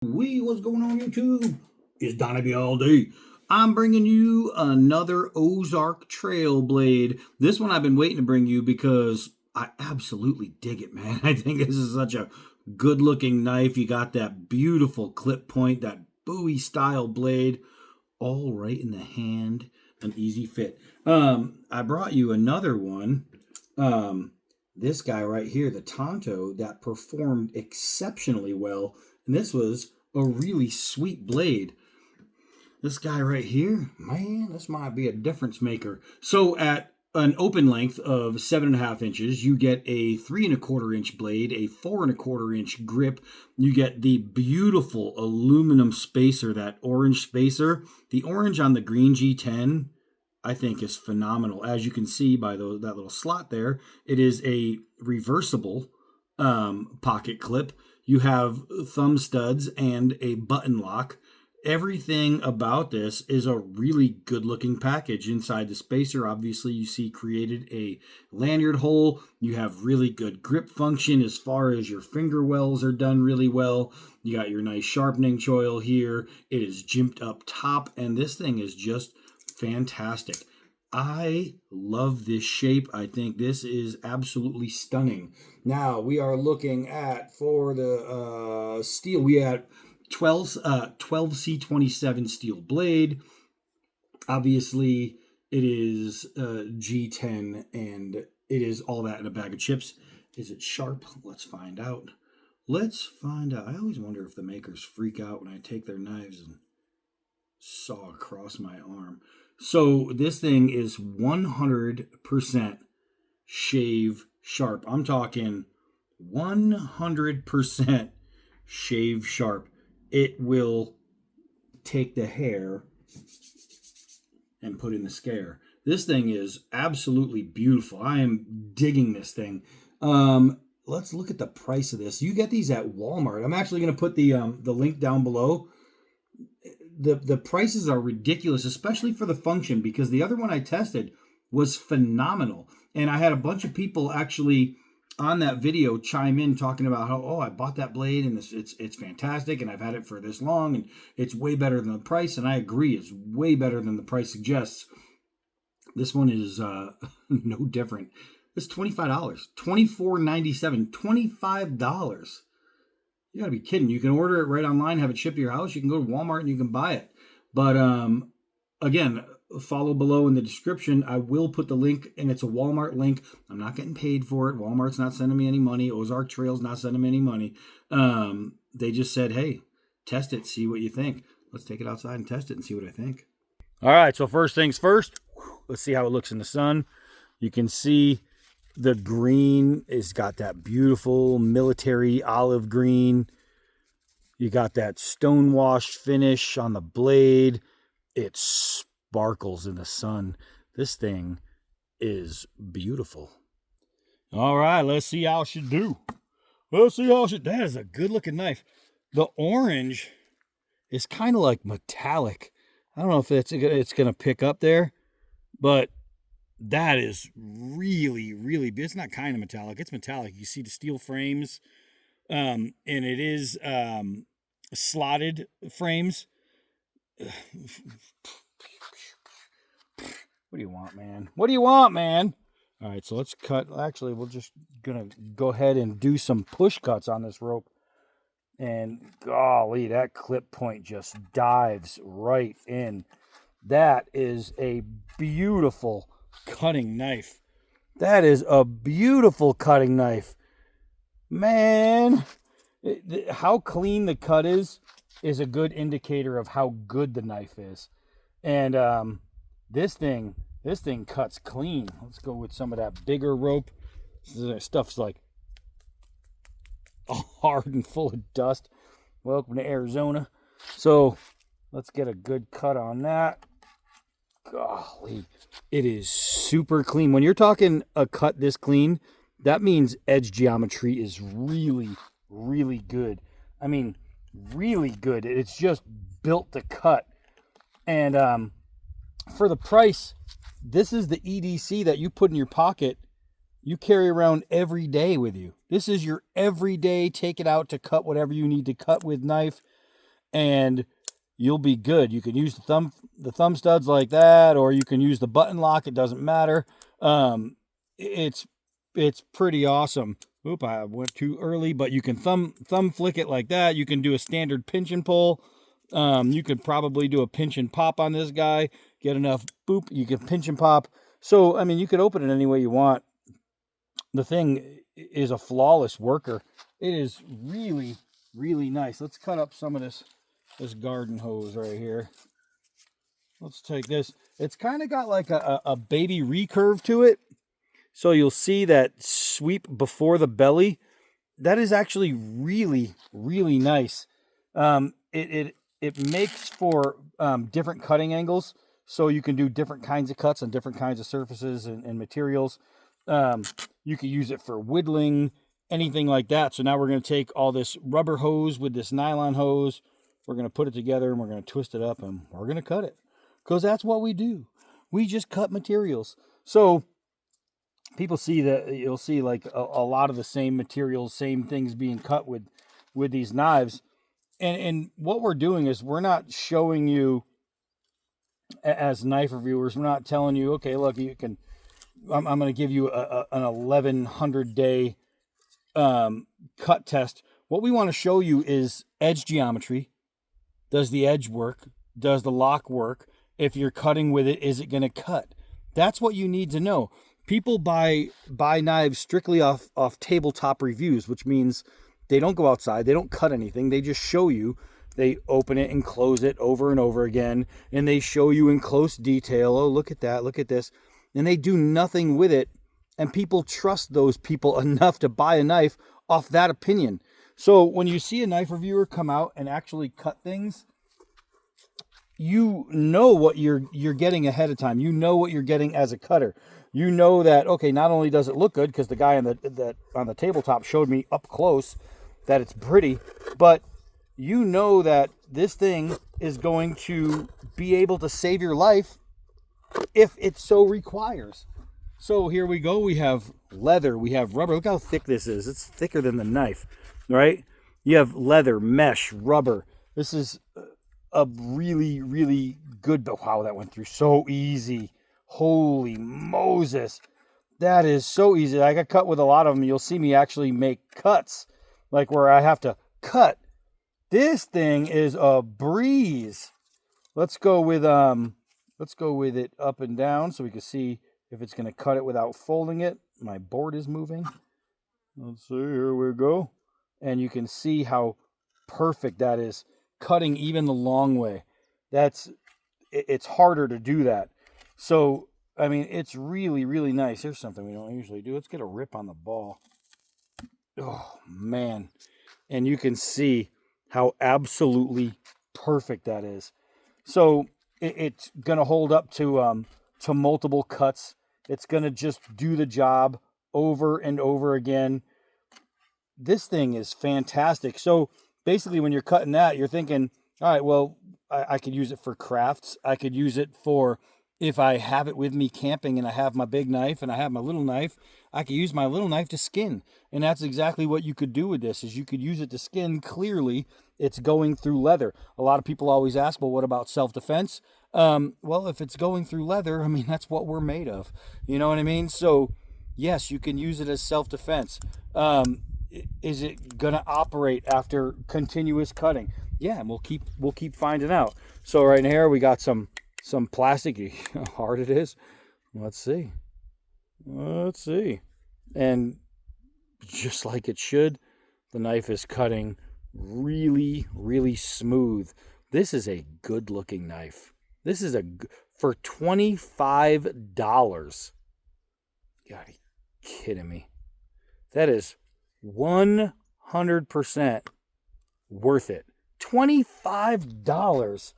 What's going on YouTube? It's Donnie all day. I'm bringing you another Ozark trail blade. This one I've been waiting to bring you because I absolutely dig it, man. I think this is such a good looking knife. You got that beautiful clip point, that Bowie style blade, all right in the hand, an easy fit. I brought you another one. This guy right here, the Tonto, that performed exceptionally well. And this was a really sweet blade. This guy right here, man, this might be a difference maker. So at an open length of 7.5 inches, you get a 3.25 inch blade, a 4.25 inch grip. You get the beautiful aluminum spacer, that orange spacer. The orange on the green G10, I think, is phenomenal. As you can see by that little slot there, it is a reversible pocket clip. You have thumb studs and a button lock. Everything about this is a really good looking package. Inside the spacer, obviously, you see created a lanyard hole. You have really good grip function as far as your finger wells are done really well. You got your nice sharpening choil here. It is jimped up top, and this thing is just fantastic. I love this shape. I think this is absolutely stunning. Now we are looking at, for the steel, we had 12C27 steel blade. Obviously it is G10, and it is all that in a bag of chips. Is it sharp? Let's find out. I always wonder if the makers freak out when I take their knives and saw across my arm. So this thing is 100% shave sharp. I'm talking 100% shave sharp. It will take the hair and put in the scare. This thing is absolutely beautiful. I am digging this thing. Let's look at the price of this. You get these at Walmart. I'm actually going to put the link down below. The prices are ridiculous, especially for the function, because the other one I tested was phenomenal. And I had a bunch of people actually on that video chime in talking about how, I bought that blade and it's fantastic, and I've had it for this long and it's way better than the price. And I agree, it's way better than the price suggests. This one is no different. It's $25, $24.97, $25. You gotta be kidding. You can order it right online, have it shipped to your house. You can go to Walmart and you can buy it. But again, follow below in the description. I will put the link, and it's a Walmart link. I'm not getting paid for it. Walmart's not sending me any money. Ozark Trail's not sending me any money. They just said, hey, test it, see what you think. Let's take it outside and test it and see what I think. All right, so first things first, let's see how it looks in the sun. You can see the green has got that beautiful military olive green. You got that stonewashed finish on the blade. It sparkles in the sun. This thing is beautiful. All right, let's see how she do. That is a good looking knife. The orange is kind of like metallic. I don't know if it's going to pick up there, but that is really, really, it's not kind of metallic. It's metallic. You see the steel frames, and it is slotted frames. What do you want, man? What do you want, man? All right, so let's cut. Actually, we're just going to go ahead and do some push cuts on this rope. And golly, that clip point just dives right in. That is a beautiful cutting knife. That is a beautiful cutting knife, man. How clean the cut is a good indicator of how good the knife is. And this thing cuts clean. Let's go with some of that bigger rope. This stuff's like hard and full of dust. Welcome to Arizona. So let's get a good cut on that. Golly, it is super clean. When you're talking a cut this clean, that means edge geometry is really, really good. I mean, really good. It's just built to cut. And for the price, this is the EDC that you put in your pocket, you carry around every day with you. This is your everyday take it out to cut whatever you need to cut with knife. and you'll be good. You can use the thumb studs like that, or you can use the button lock. It doesn't matter. It's pretty awesome. Oop, I went too early, but you can thumb flick it like that. You can do a standard pinch and pull. You could probably do a pinch and pop on this guy. Get enough boop, you can pinch and pop. So, I mean, you could open it any way you want. The thing is a flawless worker. It is really, really nice. Let's cut up some of this garden hose right here. Let's take this. It's kind of got like a baby recurve to it. So you'll see that sweep before the belly. That is actually really, really nice. It makes for different cutting angles. So you can do different kinds of cuts on different kinds of surfaces and materials. You can use it for whittling, anything like that. So now we're going to take all this rubber hose with this nylon hose. We're going to put it together and we're going to twist it up and we're going to cut it. Because that's what we do. We just cut materials. So people see that, you'll see like a lot of the same materials, same things being cut with these knives. And what we're doing is we're not showing you, as knife reviewers, we're not telling you, okay, look, you can, I'm going to give you an 1,100 day cut test. What we want to show you is edge geometry. Does the edge work? Does the lock work? If you're cutting with it, is it going to cut? That's what you need to know. People buy knives strictly off tabletop reviews, which means they don't go outside. They don't cut anything. They just show you. They open it and close it over and over again, and they show you in close detail. Oh, look at that. Look at this. And they do nothing with it. And people trust those people enough to buy a knife off that opinion. So when you see a knife reviewer come out and actually cut things, you know what you're getting ahead of time. You know what you're getting as a cutter. You know that, okay, not only does it look good, because the guy on the tabletop showed me up close that it's pretty, but you know that this thing is going to be able to save your life if it so requires. So here we go. We have leather. We have rubber. Look how thick this is. It's thicker than the knife, right? You have leather, mesh, rubber. This is a really, really good, but wow, that went through so easy. Holy Moses. That is so easy. I got cut with a lot of them. You'll see me actually make cuts, like where I have to cut. This thing is a breeze. Let's go with it up and down so we can see if it's going to cut it without folding it. My board is moving. Let's see, here we go. And you can see how perfect that is, cutting even the long way. It's harder to do that. So, I mean, it's really, really nice. Here's something we don't usually do. Let's get a rip on the ball. Oh, man. And you can see how absolutely perfect that is. So it's going to hold up to multiple cuts. It's going to just do the job over and over again. This thing is fantastic. So basically when you're cutting that, you're thinking, all right, well, I could use it for crafts. I could use it for, if I have it with me camping and I have my big knife and I have my little knife, I could use my little knife to skin. And that's exactly what you could do with this, is you could use it to skin. Clearly, it's going through leather. A lot of people always ask, well, what about self-defense? Well, if it's going through leather, I mean, that's what we're made of. You know what I mean? So, yes, you can use it as self-defense. Is it going to operate after continuous cutting? Yeah, and we'll keep finding out. So right here, we got some plastic. How hard it is. Let's see. And just like it should, the knife is cutting really, really smooth. This is a good looking knife. This is for $25. You gotta be kidding me. That is 100% worth it. $25.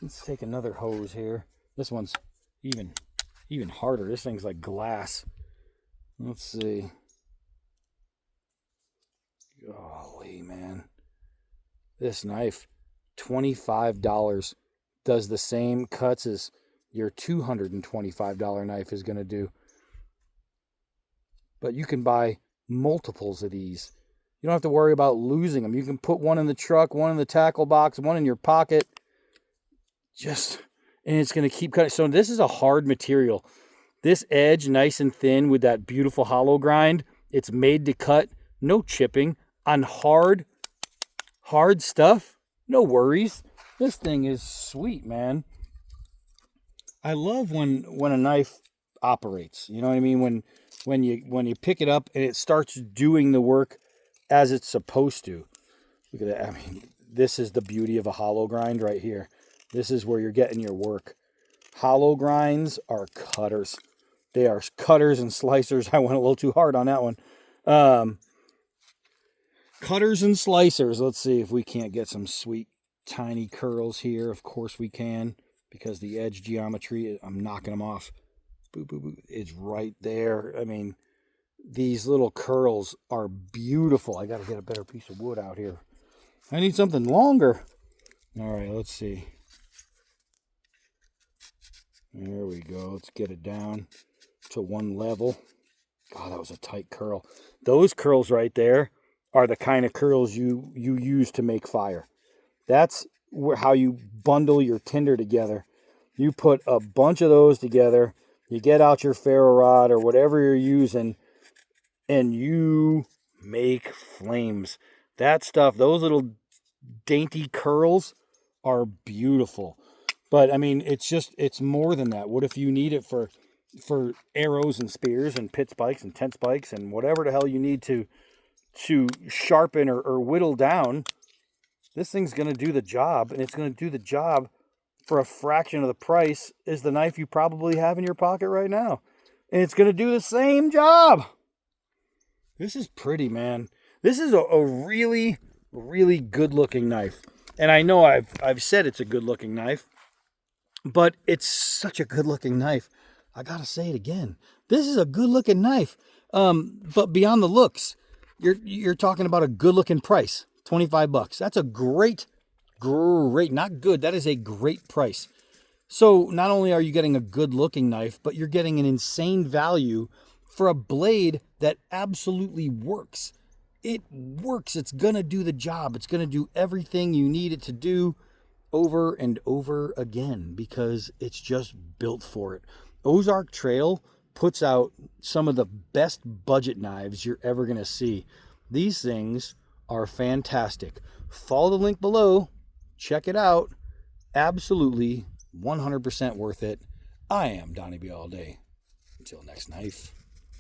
Let's take another hose here. This one's even harder. This thing's like glass. Let's see. Golly, man. This knife, $25, does the same cuts as your $225 knife is going to do. But you can buy multiples of these. You don't have to worry about losing them. You can put one in the truck, one in the tackle box, one in your pocket. And it's going to keep cutting. So this is a hard material. This edge, nice and thin with that beautiful hollow grind. It's made to cut. No chipping. On hard stuff, no worries. This thing is sweet, man. I love when a knife operates. You know what I mean? When you pick it up and it starts doing the work as it's supposed to. Look at that. I mean, this is the beauty of a hollow grind right here. This is where you're getting your work. Hollow grinds are cutters. They are cutters and slicers. I went a little too hard on that one. Cutters and slicers. Let's see if we can't get some sweet tiny curls here. Of course we can, because the edge geometry, I'm knocking them off. Boop, boop, boop. It's right there. I mean, these little curls are beautiful. I got to get a better piece of wood out here. I need something longer. All right, let's see. There we go. Let's get it down to one level. God, that was a tight curl. Those curls right there are the kind of curls you use to make fire. That's how you bundle your tinder together. You put a bunch of those together. You get out your ferro rod or whatever you're using, and you make flames. That stuff, those little dainty curls are beautiful. But I mean, it's more than that. What if you need it for arrows and spears and pit spikes and tent spikes and whatever the hell you need to sharpen or whittle down? This thing's going to do the job, and it's going to do the job for a fraction of the price as the knife you probably have in your pocket right now. And it's going to do the same job. This is pretty, man. This is a really, really good-looking knife. And I know I've said it's a good-looking knife, but it's such a good-looking knife. I got to say it again. This is a good-looking knife. But beyond the looks, you're talking about a good-looking price. $25. That's a great, not good. That is a great price. So not only are you getting a good looking knife, but you're getting an insane value for a blade that absolutely works. It works. It's going to do the job. It's going to do everything you need it to do over and over again because it's just built for it. Ozark Trail puts out some of the best budget knives you're ever going to see. These things are fantastic. Follow the link below. Check it out. Absolutely 100% worth it. I am Donnie B all day. Until next knife.